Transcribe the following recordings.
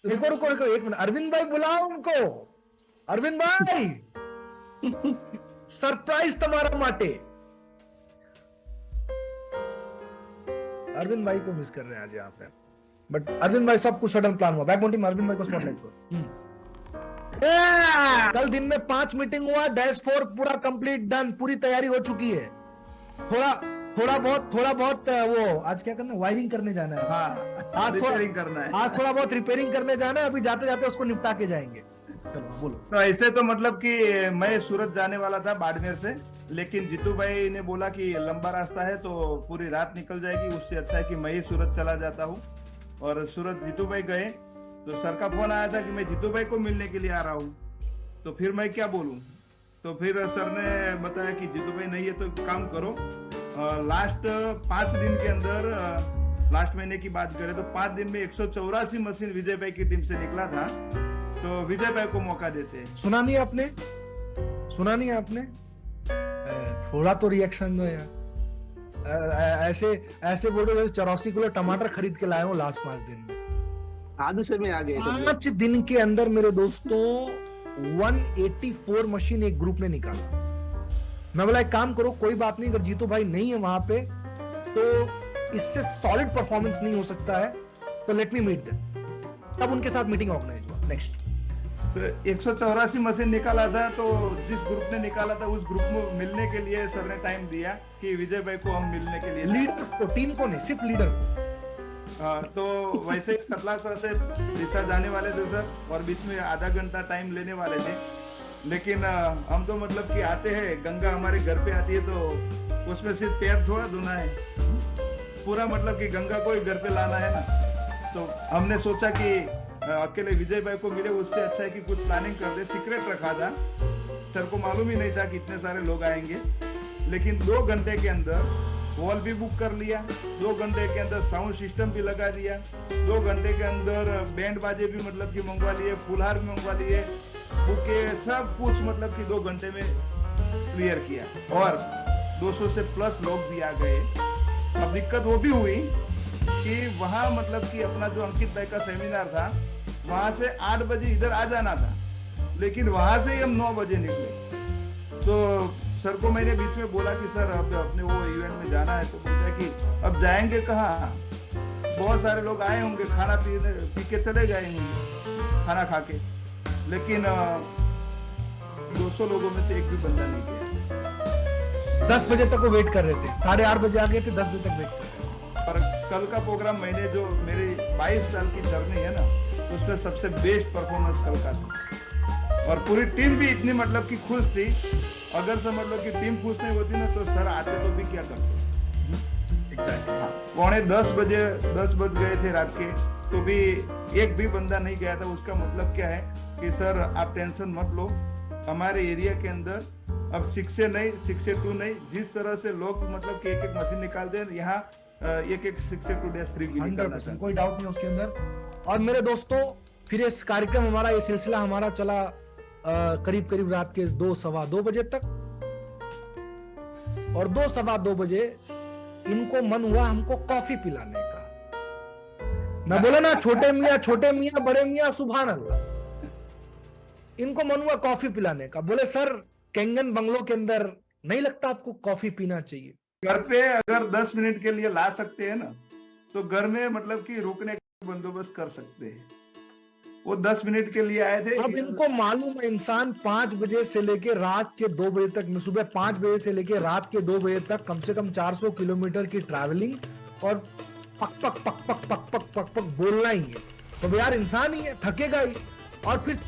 रुको रुको रुको एक मिनट, अरविंद भाई बुलाओ उनको। अरविंद भाई सरप्राइज तुम्हारा माटे। अरविंद भाई को मिस कर रहे हैं आज यहाँ पे, बट अरविंद भाई सब कुछ सडन प्लान हुआ। बैकबोन टीम अरविंद भाई को स्पॉटलाइट करो। कल दिन में 5 मीटिंग हुआ, डैशबोर्ड पूरा कंप्लीट डन, पूरी तैयारी हो चुकी है। थोड़ा बहुत वो आज क्या करना है, वायरिंग करने जाना है। हाँ, आज रिपेयरिंग करना है। आज थोड़ा बहुत रिपेयरिंग करने जाना है, अभी जाते जाते उसको निपटा के जाएंगे। चलो बोलो। तो ऐसे तो मतलब कि मैं सूरत जाने वाला था बाड़मेर से, लेकिन जीतू भाई ने बोला कि लंबा रास्ता है तो पूरी रात निकल जाएगी, उससे अच्छा है कि मैं ही सूरत चला जाता हूँ। और सूरत जीतू भाई गए तो सर का फोन आया था कि मैं जीतू भाई को मिलने के लिए आ रहा हूँ। तो फिर मैं क्या बोलूँ, तो फिर सर ने बताया कि जीतू भाई नहीं है तो काम करो, लास्ट 5 दिन के अंदर, लास्ट महीने की बात करें तो 5 दिन में 184 मशीन विजय भाई की टीम से निकला था, तो विजय भाई को मौका देते हैं। सुना नहीं आपने, सुना नहीं आपने? थोड़ा तो रिएक्शन दो यार। ऐसे बोलो 84 किलो टमाटर खरीद के लाए हो लास्ट 5 दिन में। हादसे में आ गए 5 दिन के अंदर मेरे दोस्तों 184 मशीन एक ग्रुप ने निकाला। मैं बोला एक काम करो, कोई बात नहीं, अगर जीतू भाई नहीं है वहां पे तो इससे सॉलिड परफॉर्मेंस नहीं हो सकता है, तो लेट मी मीट देम। तब उनके साथ मीटिंग ऑर्गेनाइज हुआ। नेक्स्ट तो 184 मशीन निकाला था, तो जिस ग्रुप ने निकाला था उस ग्रुप में मिलने के लिए सर ने टाइम दिया कि विजय भाई को हम मिलने के लिए, लीडर को, टीम को नहीं, सिर्फ लीडर को। तो वैसे सतला सर से दिशा जाने वाले थे सर, और बीच में आधा घंटा टाइम लेने वाले थे, लेकिन हम तो मतलब कि आते हैं, गंगा हमारे घर पे आती है तो उसमें सिर्फ पैर थोड़ा धोना है, पूरा मतलब कि गंगा को ही घर पे लाना है ना। तो हमने सोचा कि अकेले विजय भाई को मिले उससे अच्छा है कि कुछ प्लानिंग कर दे। सीक्रेट रखा था, सर को मालूम ही नहीं था कि इतने सारे लोग आएंगे, लेकिन 2 घंटे के अंदर हॉल भी बुक कर लिया, 2 घंटे के अंदर साउंड सिस्टम भी लगा दिया, 2 घंटे के अंदर बैंड बाजे भी मतलब कि मंगवा लिए, फुलहार भी मंगवा लिए, बुके सब कुछ मतलब कि 2 घंटे में क्लियर किया, और 200 से प्लस लोग भी आ गए। अब दिक्कत वो भी हुई कि वहाँ मतलब कि अपना जो अंकित भाई का सेमिनार था, वहां से 8 बजे इधर आ जाना था, लेकिन वहां से ही हम 9 बजे निकले। तो सर को मैंने बीच में बोला कि सर अब अपने वो इवेंट में जाना है, तो बोलते हैं कि अब जाएंगे कहाँ, बहुत सारे लोग आए होंगे, खाना पी के चले गए होंगे खाना खा के, लेकिन 200 लोगों में से एक भी बंदा नहीं गया। 10 बजे तक वो वेट कर रहे थे, 8:30 बजे आ गए थे, 10 बजे तक वेट कर रहे थे। और कल का प्रोग्राम मैंने जो मेरी 22 साल की जर्नी है ना, उसमें सबसे बेस्ट परफॉर्मेंस कल का था, और पूरी टीम भी इतनी मतलब कि खुश थी। अगर समझ लो कि टीम खुश नहीं होती ना तो सर आते तो भी क्या करते। एग्जैक्टली। हाँ, 9:45 10 बज गए थे रात के, तो भी एक भी बंदा नहीं गया था। उसका मतलब क्या है कि सर आप टेंशन मत लो, हमारे एरिया के अंदर अब 6 से नहीं, 6 से 2 नहीं, जिस तरह से लोग मतलब कि एक मशीन निकालते हैं, यहाँ एक 6 से 2-3 भी निकालना चाहिए, कोई डाउट नहीं उसके अंदर। और मेरे दोस्तों फिर इस कार्यक्रम हमारा, ये सिलसिला हमारा चला करीब करीब रात के 2 सवा 2 बजे तक, और 2 सवा 2 बजे इनको मन हुआ हमको कॉफी पिलाने का। मैं बोला ना, छोटे मियाँ बड़े मियाँ सुभान अल्लाह, इनको मन हुआ कॉफी पिलाने का। बोले सर केंगन बंगलो के अंदर नहीं लगता आपको कॉफी पीना चाहिए? घर पे अगर 10 मिनट के लिए ला सकते हैं ना, तो घर में मतलब कि रुकने का बंदोबस्त कर सकते हैं। वो 10 मिनट के लिए आए थे। अब इनको मालूम है इंसान 5 बजे से लेके रात के 2 बजे तक, सुबह 5 बजे से लेके रात के 2 बजे तक कम से कम 400 किलोमीटर की ट्रैवलिंग, और पक पक पक पक पक पक पक पक बोलना ही है। तो यार इंसान ही है, थकेगा ही। और फिर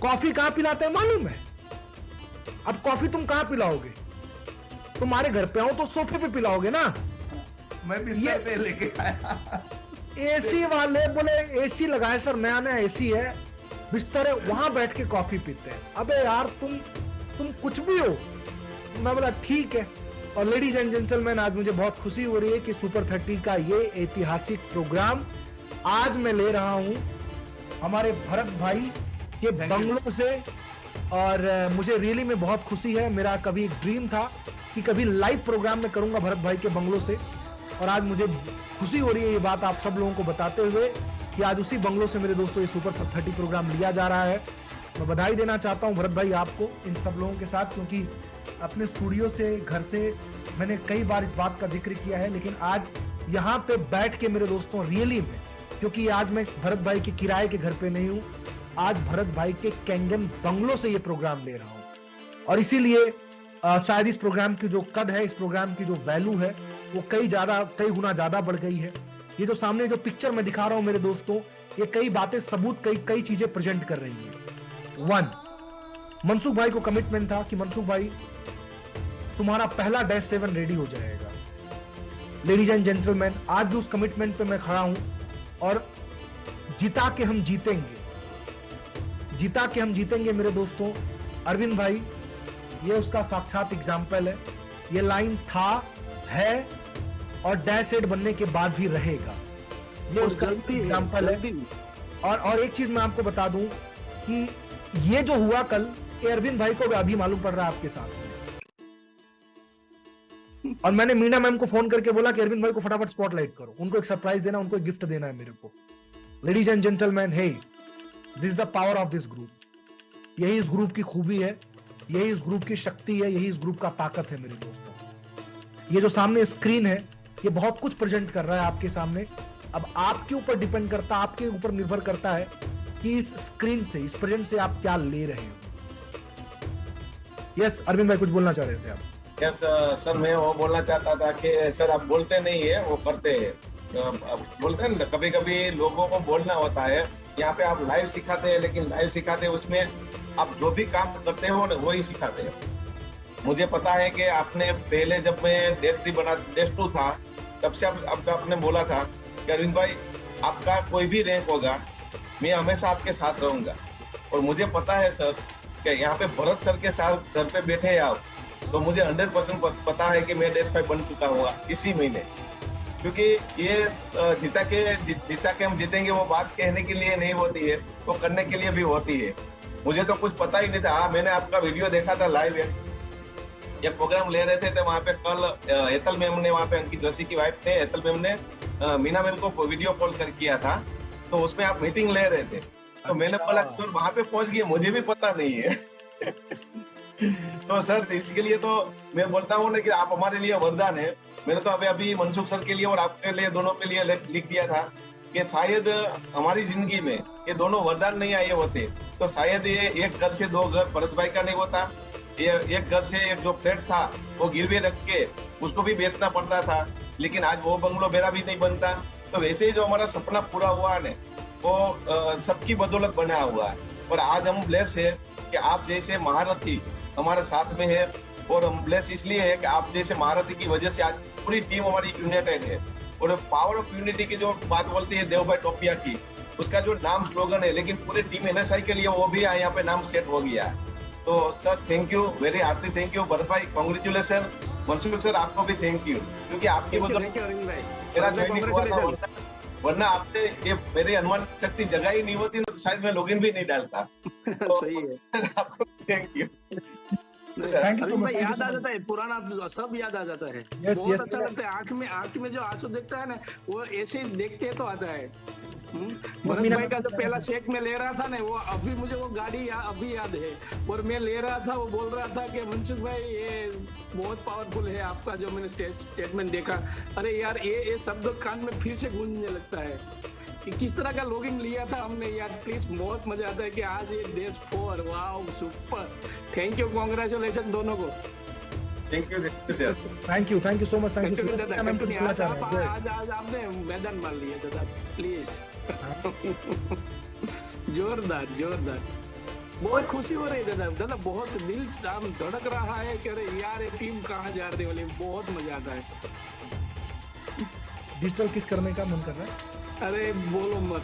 कॉफी कहाँ पिलाते हैं मालूम है? अब कॉफी तुम कहाँ पिलाओगे? तुम्हारे घर पे आओ तो सोफे पे पिलाओगे ना। मैं बिस्तर पे लेके आया। एसी वाले बोले एसी लगाए सर, नया नया एसी है, बिस्तर है, वहां बैठ के कॉफी पीते हैं। अबे यार तुम कुछ भी हो। मैं बोला ठीक है। और लेडीज एंड जेंटलमैन, आज मुझे बहुत खुशी हो रही है कि सुपर 30 का ये ऐतिहासिक प्रोग्राम आज मैं ले रहा हूं हमारे भरत भाई के बंगलों से। और मुझे रियली में बहुत खुशी है। मेरा कभी एक ड्रीम था कि कभी लाइव प्रोग्राम में करूंगा भरत भाई के बंगलों से, और आज मुझे खुशी हो रही है ये बात आप सब लोगों को बताते हुए कि आज उसी बंगलों से मेरे दोस्तों ये सुपर 30 प्रोग्राम लिया जा रहा है। मैं बधाई देना चाहता हूं भरत भाई आपको इन सब लोगों के साथ, क्योंकि अपने स्टूडियो से, घर से मैंने कई बार इस बात का जिक्र किया है, लेकिन आज यहाँ पे बैठ के मेरे दोस्तों रियली में, क्योंकि आज मैं भरत भाई के किराए के घर पे नहीं हूँ, आज भरत भाई के कैंगन बंगलों से ये प्रोग्राम ले रहा हूँ। और इसीलिए शायद इस प्रोग्राम की जो कद है, इस प्रोग्राम की जो वैल्यू है, वो कई गुना ज्यादा बढ़ गई है। ये जो सामने जो पिक्चर मैं दिखा रहा हूं मेरे दोस्तों, ये कई बातें, सबूत, कई चीजें प्रेजेंट कर रही हैं। 1, मनसुख भाई को कमिटमेंट था कि मनसुख भाई तुम्हारा पहला -7 रेडी हो जाएगा। लेडीज एंड जेंटलमैन, आज भी उस कमिटमेंट पे मैं खड़ा हूं और जिता के हम जीतेंगे मेरे दोस्तों। अरविंद भाई, ये उसका साक्षात एग्जाम्पल है। ये लाइन था, है और -8 बनने के बाद भी रहेगा। ये उसका एग्जाम्पल है। और एक चीज मैं आपको बता दूं कि ये जो हुआ कल, ये अरविंद भाई को अभी मालूम पड़ रहा है आपके साथ में। और मैंने मीना मैम को फोन करके बोला कि अरविंद भाई को फटाफट स्पॉटलाइट करो, उनको एक सरप्राइज देना, उनको एक गिफ्ट देना है मेरे को। Ladies and gentleman, hey, this is the power of this group. यही इस ग्रुप की खूबी है, यही इस ग्रुप की शक्ति है, यही इस ग्रुप का ताकत है मेरे दोस्तों। ये जो सामने स्क्रीन है, ये बहुत कुछ प्रेजेंट कर रहा है आपके सामने। अब आपके ऊपर डिपेंड करता, आपके ऊपर निर्भर करता है कि इस स्क्रीन से, इस प्रेजेंट से आप क्या ले रहे हो। यस अरविंद भाई, कुछ बोलना चाह रहे थे आप? यस सर, मैं वो बोलना चाहता था कि सर आप बोलते नहीं है, वो करते हैं। बोलते हैं ना, कभी कभी लोगों को बोलना होता है। यहाँ पे आप लाइव सिखाते हैं, लेकिन लाइव सिखाते हैं उसमें आप जो भी काम करते हो ना, वही सिखाते हैं। मुझे पता है कि आपने पहले, जब मैं -2 था, तब से आपने बोला था कि अरविंद भाई, आपका कोई भी रैंक होगा, मैं हमेशा आपके साथ रहूंगा। और मुझे पता है सर कि यहाँ पे भरत सर के साथ घर पे बैठे हैं आप, तो मुझे 100% पता है कि मैं -5 बन चुका हूँ इसी महीने। क्योंकि ये जीता के हम जीतेंगे, वो बात कहने के लिए नहीं होती है, वो करने के लिए भी होती है। मुझे तो कुछ पता ही नहीं था। हाँ, मैंने आपका वीडियो देखा था लाइव, ये प्रोग्राम ले रहे थे, तो वहाँ पे कल एतल मैम ने, वहाँ पे अंकित जोशी की वाइफ ने, एतल मैम ने मीना मैम को वीडियो कॉल कर किया था, तो उसमें आप मीटिंग ले रहे थे। तो मैंने बोला सर वहाँ पे पहुंच गए, मुझे भी पता नहीं है। तो सर इसके लिए तो मैं बोलता हूँ ना कि आप हमारे लिए वरदान है। मैंने तो अभी मनसुख सर के लिए और आपके लिए, दोनों के लिए लिख दिया था कि शायद हमारी जिंदगी में ये दोनों वरदान नहीं आए होते, तो शायद ये एक घर से 2 घर भरत भाई का नहीं होता। ये एक घर से एक जो फ्लैट था, वो गिरवी रख के उसको भी बेचना पड़ता था, लेकिन आज वो बंगलो मेरा भी नहीं बनता। तो वैसे ही जो हमारा सपना पूरा हुआ है, वो सबकी बदौलत बना हुआ है। और आज हम ब्लेस है कि आप जैसे महारथी हमारे साथ में है, और हम ब्लेस इसलिए है कि आप जैसे महारथी की वजह से आज पूरी टीम हमारी यूनाइटेड है। और पावर ऑफ यूनिटी की जो बात बोलती है देव भाई टोपिया की, उसका जो नाम स्लोगन है, लेकिन पूरे टीम NSI के लिए वो भी यहाँ पे नाम सेट हो गया है। तो sir thank you, very heartly thank you. Bharat bhai congratulation. Mansukh sir आपको भी थैंक यू, क्योंकि आपकी वजह मेरा ज्वाइनिंग हुआ था, वरना आपने ये मेरी अनुमान शक्ति जगह ही नहीं होती, तो शायद मैं लॉगिन भी नहीं डालता। तो सही है, आपको thank you. Thank you so much. याद आ जाता है, पुराना सब याद आ जाता है। Yes, बहुत yes, अच्छा लगता है। आंख में जो आंसू देखता है ना, वो ऐसे देखते तो आता है। भरत भाई का जो पहला शेक में ले रहा था ना, वो अभी मुझे वो गाड़ी अभी याद है। और मैं ले रहा था, वो बोल रहा था कि मनसुख भाई ये बहुत पावरफुल है आपका जो मैंने स्टेटमेंट देखा। अरे यार, ये शब्द कान में फिर से गूंजने लगता है कि किस तरह का लॉगिंग लिया था हमने यार। प्लीज, बहुत मजा आता है कि आज ये days 4, wow super, thank you, congratulation दोनों को। Thank you so much. Thank you so much. आज आपने मैदान मान लिया दादा, प्लीज। जोरदार, बहुत खुशी हो रही है दादा, बहुत दिल धड़क रहा है कि अरे यार ये टीम कहाँ जा रही वाली, बहुत मजा आता है। डिजिटल किस करने का मन कर रहा है? अरे बोलो मत।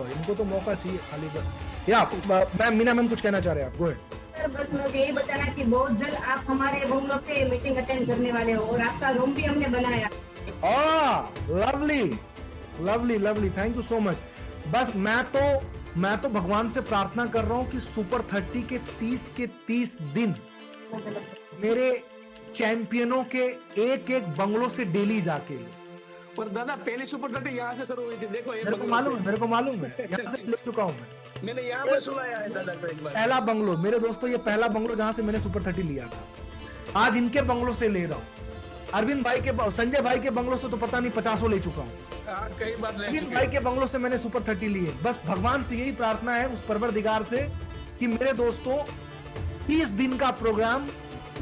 इनको तो मौका चाहिए खाली बस। या मैम, मीना मैम कुछ कहना चाह रहे हैं आप? Go ahead. सर बस मुझे यही बताना कि बहुत जल्द आप हमारे बंगलो पे मीटिंग अटेंड करने वाले हो, और आपका रूम भी हमने बनाया। Lovely, thank you so much. बस मैं तो भगवान से प्रार्थना कर रहा हूँ कि सुपर 30 के 30 दिन मेरे चैंपियनों के एक बंगलों से डेली जाके और दादा पहली सुपर 30 यहाँ से शुरू हुई थी, देखो ये मेरे को मालूम है, मेरे को मालूम है, यहाँ से ले चुका हूँ मैं। मैंने यहाँ पे सुनाया है दादा को एक बार। पहला बंगलो मेरे दोस्तों, ये पहला बंगलो जहाँ से मैंने सुपर 30 लिया था, आज इनके बंगलो से ले रहा हूँ। अरविंद भाई के, संजय भाई के बंगलों से तो पता नहीं 50 ले चुका हूँ। हाँ, कई बार ले अरविंद चुके भाई हैं। के बंगलों से मैंने सुपर 30 लिए। बस भगवान से यही प्रार्थना है, उस परवरदिगार से, कि मेरे दोस्तों 30 दिन का प्रोग्राम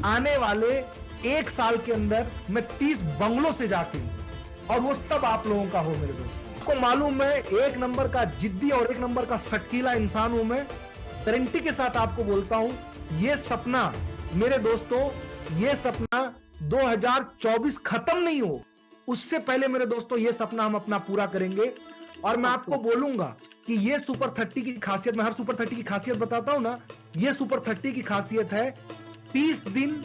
आने वाले 1 साल के अंदर मैं 30 बंगलों से जाके, और वो सब आप लोगों का हो मेरे दोस्तों। आपको मालूम है, 1 नंबर का जिद्दी और 1 नंबर का सटकीला इंसान हूं मैं। गारंटी के साथ आपको बोलता हूं, ये सपना मेरे दोस्तों, ये सपना 2024 खत्म नहीं हो उससे पहले मेरे दोस्तों ये सपना हम अपना पूरा करेंगे। और मैं आपको बोलूंगा कि ये सुपर 30 की खासियत, मैं हर सुपर 30 की खासियत बताता हूं ना, ये सुपर 30 की खासियत है 30 दिन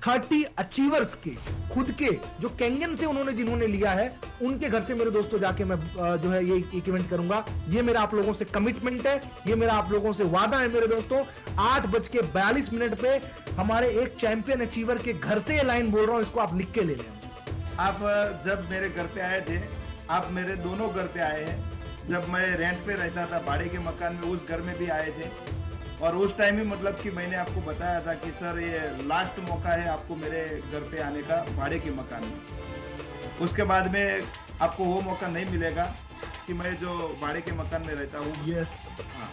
30 अचीवर्स के, खुद के जो कैंगन से उन्होंने जिन्होंने लिया है, उनके घर से मेरे दोस्तों जाके मैं जो है ये इवेंट करूंगा। ये मेरा आप लोगों से कमिटमेंट है, ये मेरा आप लोगों से वादा है मेरे दोस्तों। 8:42 पे हमारे एक चैंपियन अचीवर के घर से ये लाइन बोल रहा हूं, इसको आप लिख के ले लें। आप जब मेरे घर पे आए थे, आप मेरे दोनों घर पे आए हैं। जब मैं रेंट पे रहता था भाड़े के मकान में, उस घर में भी आए थे। और उस टाइम ही मतलब कि मैंने आपको बताया था कि सर ये लास्ट मौका है आपको मेरे घर पे आने का भाड़े के मकान में। उसके बाद में आपको वो मौका नहीं मिलेगा कि मैं जो भाड़े के मकान में रहता हूँ। यस।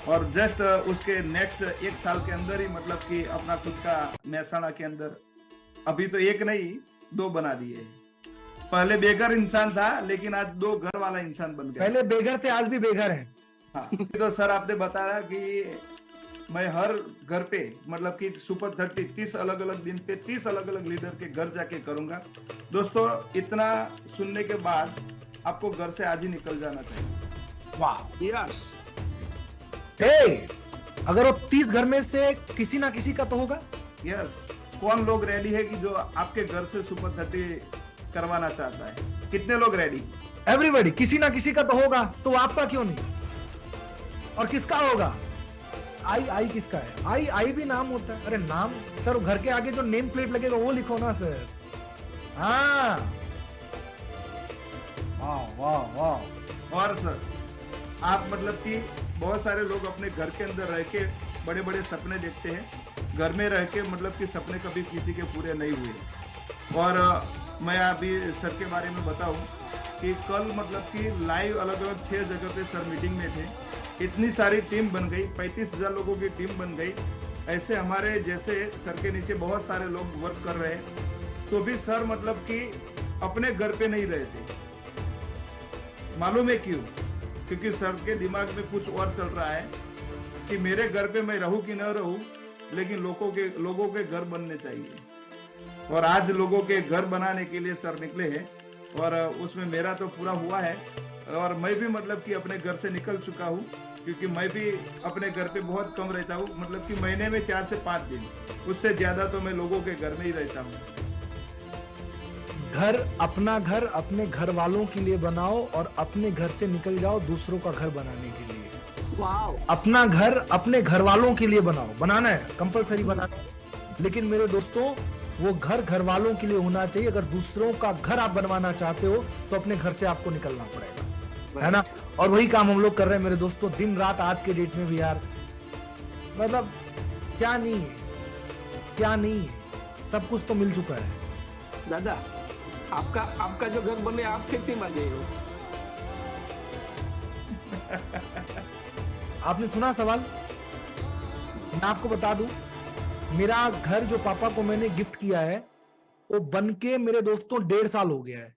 और जस्ट उसके नेक्स्ट 1 साल के अंदर ही मतलब कि अपना खुद का महसाणा के अंदर अभी तो 1 नहीं 2 बना दिए। पहले बेघर इंसान था, लेकिन आज 2 घर वाला इंसान बन गया। पहले बेघर थे, आज भी बेघर है। हाँ, तो सर आपने बताया कि मैं हर घर पे मतलब कि सुपर 30 अलग अलग दिन पे 30 अलग अलग लीडर के घर जाके करूंगा। दोस्तों इतना सुनने के बाद आपको घर से आज ही निकल जाना चाहिए। वाह। यस। अगर वो 30 घर में से किसी ना किसी का तो होगा। यस। कौन लोग रेडी है कि जो आपके घर से सुपर 30 करवाना चाहता है? कितने लोग रेडी? एवरीबॉडी, किसी ना किसी का तो होगा, तो आपका क्यों नहीं? और किसका होगा? आई किसका है? आई भी नाम होता है। अरे नाम सर, घर के आगे जो नेम प्लेट लगेगा वो लिखो ना सर। हाँ, वाह वाह वाह। और सर आप मतलब कि बहुत सारे लोग अपने घर के अंदर रह के बड़े बड़े सपने देखते हैं। घर में रह के मतलब कि सपने कभी किसी के पूरे नहीं हुए। और मैं अभी सर के बारे में बताऊं कि कल मतलब कि लाइव अलग अलग 6 जगह पे सर मीटिंग में थे। इतनी सारी टीम बन गई, 35,000 लोगों की टीम बन गई। ऐसे हमारे जैसे सर के नीचे बहुत सारे लोग वर्क कर रहे हैं, तो भी सर मतलब कि अपने घर पे नहीं रहे थे। मालूम है क्यों? क्योंकि सर के दिमाग में कुछ और चल रहा है कि मेरे घर पे मैं रहूं कि न रहूं, लेकिन लोगों के घर बनने चाहिए। और आज लोगों के घर बनाने के लिए सर निकले हैं, और उसमें मेरा तो पूरा हुआ है। और मैं भी मतलब कि अपने घर से निकल चुका हूँ, क्योंकि मैं भी अपने घर पे बहुत कम रहता हूँ। मतलब कि महीने में 4 से 5 दिन, उससे ज्यादा तो मैं लोगों के घर में ही रहता हूँ। घर, अपना घर अपने घर वालों के लिए बनाओ, और अपने घर से निकल जाओ दूसरों का घर बनाने के लिए। वाओ। अपना घर अपने घर वालों के लिए बनाओ, बनाना है, कंपलसरी बनाना है। लेकिन मेरे दोस्तों, वो घर घर वालों के लिए होना चाहिए। अगर दूसरों का घर आप बनवाना चाहते हो तो अपने घर से आपको निकलना पड़ेगा, है ना? और वही काम हम लोग कर रहे हैं मेरे दोस्तों, दिन रात। आज के डेट में भी यार, मतलब क्या नहीं है, क्या नहीं है, सब कुछ तो मिल चुका है। दादा आपका जो घर बने, आप कितनी बने हो? आपने सुना सवाल? मैं आपको बता दूं, मेरा घर जो पापा को मैंने गिफ्ट किया है, वो बनके मेरे दोस्तों 1.5 साल हो गया है।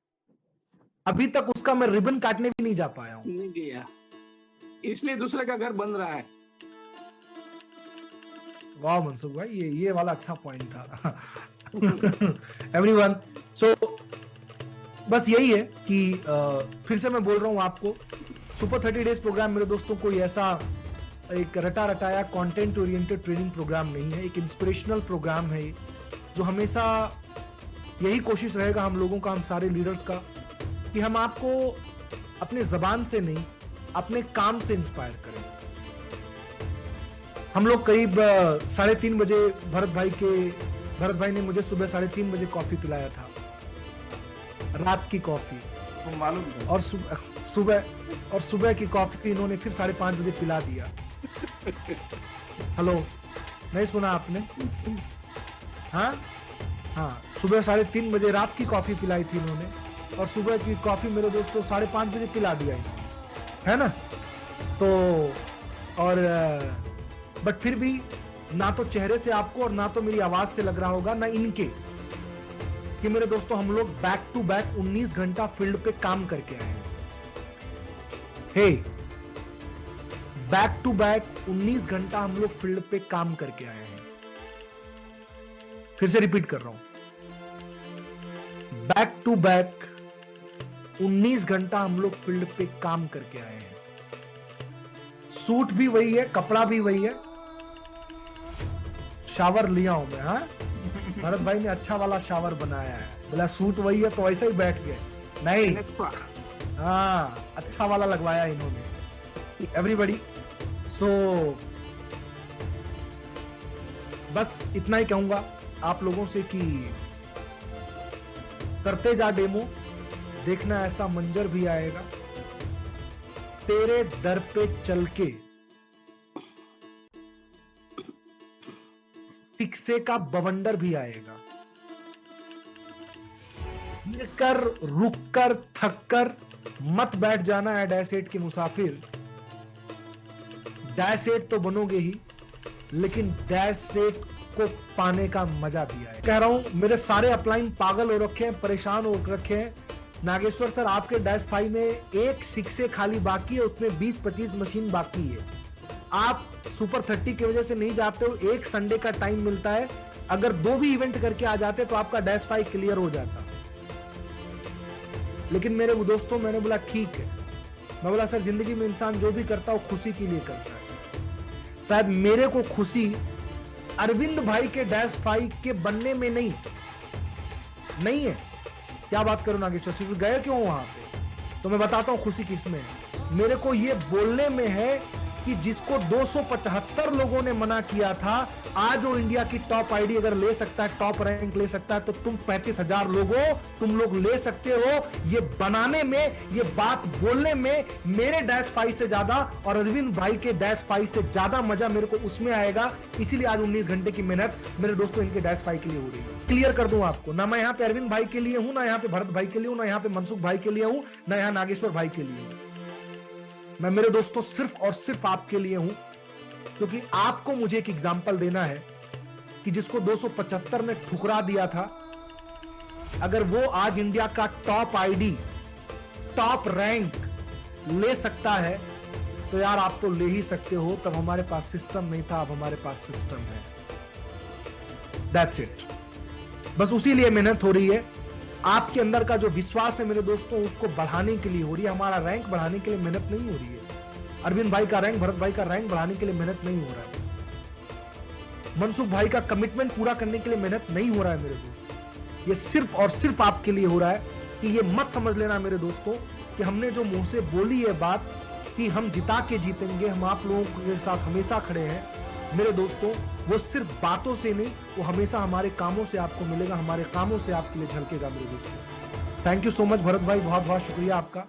अभी तक उसका मैं रिबन काटने भी नहीं जा पाया हूं। नहीं गया, इसलिए दूसरे का घर बन रहा है। वाह मनसुख भाई, ये वाला अच्छा पॉइंट था। एवरीवन, सो बस यही है कि फिर से मैं बोल रहा हूं आपको, सुपर 30 डेज प्रोग्राम मेरे दोस्तों कोई ऐसा एक रटा रटाया कंटेंट ओरिएंटेड ट्रेनिंग प्रोग्राम नहीं है। एक इंस्पिरेशनल प्रोग्राम है, जो हमेशा यही कोशिश रहेगा हम लोगों का, हम सारे लीडर्स का, कि हम आपको अपने जबान से नहीं, अपने काम से इंस्पायर करें। हम लोग करीब 3:30 बजे भरत भाई ने मुझे सुबह 3:30 बजे कॉफी पिलाया था, रात की कॉफी। तो मालूम था। और सुबह की कॉफी इन्होंने फिर 5:30 बजे पिला दिया। हेलो, नहीं सुना आपने? हाँ हाँ, सुबह 3:30 बजे रात की कॉफी पिलाई थी इन्होंने, और सुबह की कॉफी मेरे दोस्तों 5:30 बजे पिला दिया इन्होंने, है ना? तो और बट फिर भी ना तो चेहरे से आपको और ना तो मेरी आवाज से लग रहा होगा, ना इनके, कि मेरे दोस्तों हम लोग बैक टू बैक 19 घंटा फील्ड पे काम करके आए हैं। हे, बैक टू बैक 19 घंटा हम लोग फील्ड पे काम करके आए हैं। फिर से रिपीट कर रहा हूं, बैक टू बैक 19 घंटा हम लोग फील्ड पे काम करके आए हैं। सूट भी वही है, कपड़ा भी वही है, शावर लिया हूं मैं। हाँ, भरत भाई ने अच्छा वाला शावर बनाया है, बोला सूट वही है तो वैसे ही बैठ गए। नहीं, हाँ, अच्छा वाला लगवाया इन्होंने। एवरीबॉडी, सो बस इतना ही कहूंगा आप लोगों से कि करते जा डेमो, देखना ऐसा मंजर भी आएगा, तेरे दर पे चल के सिक्से का बवंडर भी आएगा। कर, रुक कर, थक कर मत बैठ जाना है डैश 8 के मुसाफिर। डैश 8 तो बनोगे ही, लेकिन डैश 8 को पाने का मजा भी आएगा। कह रहा हूं, मेरे सारे अपलाइन पागल हो रखे हैं, परेशान हो रखे हैं। नागेश्वर सर, आपके डैश 5 में एक सिक्से खाली बाकी है, उसमें 20-25 मशीन बाकी है। आप सुपर 30 की वजह से नहीं जाते हो, एक संडे का टाइम मिलता है, अगर 2 भी इवेंट करके आ जाते तो आपका डैश 5 क्लियर हो जाता। लेकिन मेरे दोस्तों, मैंने बोला ठीक है, मैं बोला सर जिंदगी में इंसान जो भी करता है वो खुशी के लिए करता है। शायद मेरे को खुशी अरविंद भाई के डैश 5 के बनने में नहीं है। क्या बात करूं नागेश्वर जी, गए क्यों वहां पे? तो मैं बताता हूं खुशी किसमें है। मेरे को ये बोलने में है कि जिसको 275 लोगों ने मना किया था, आज वो इंडिया की टॉप आईडी अगर ले सकता है, टॉप रैंक ले सकता है, तो तुम 35,000 लोगों, तुम लोग ले सकते हो। ये बनाने में, ये बात बोलने में मेरे डैश 5 से ज्यादा और अरविंद भाई के डैश 5 से ज्यादा मजा मेरे को उसमें आएगा। इसीलिए आज 19 घंटे की मेहनत मेरे दोस्तों इनके डैश 5 के लिए हो रही है। क्लियर कर दूं आपको, ना मैं यहाँ पे अरविंद भाई के लिए हूं, ना यहाँ पे भरत भाई के लिए हूं, ना यहाँ पे मनसुख भाई के लिए हूं, ना यहाँ नागेश्वर भाई के लिए हूं। मैं मेरे दोस्तों सिर्फ और सिर्फ आपके लिए हूं, क्योंकि आपको मुझे एक एग्जांपल देना है कि जिसको 275 ने ठुकरा दिया था, अगर वो आज इंडिया का टॉप आईडी, टॉप रैंक ले सकता है, तो यार आप तो ले ही सकते हो। तब हमारे पास सिस्टम नहीं था, अब हमारे पास सिस्टम है। That's it. बस उसी लिए मेहनत हो रही है। आपके अंदर का जो विश्वास है मेरे दोस्तों, उसको बढ़ाने के लिए हो रही है। हमारा रैंक बढ़ाने के लिए मेहनत नहीं हो रही है। अरविंद भाई का रैंक, भरत भाई का रैंक बढ़ाने के लिए मेहनत नहीं हो रहा है। मनसुख भाई का कमिटमेंट पूरा करने के लिए मेहनत नहीं हो रहा है मेरे दोस्तों। ये सिर्फ और सिर्फ आपके लिए हो रहा है कि ये मत समझ लेना मेरे दोस्तों कि हमने जो मुंह से बोली है बात कि हम जिता के जीतेंगे, हम आप लोगों के साथ हमेशा खड़े हैं, मेरे दोस्तों वो सिर्फ बातों से नहीं, वो हमेशा हमारे कामों से आपको मिलेगा, हमारे कामों से आपके लिए झलकेगा मेरे दोस्तों। Thank you so much Bharat भाई, बहुत बहुत शुक्रिया आपका।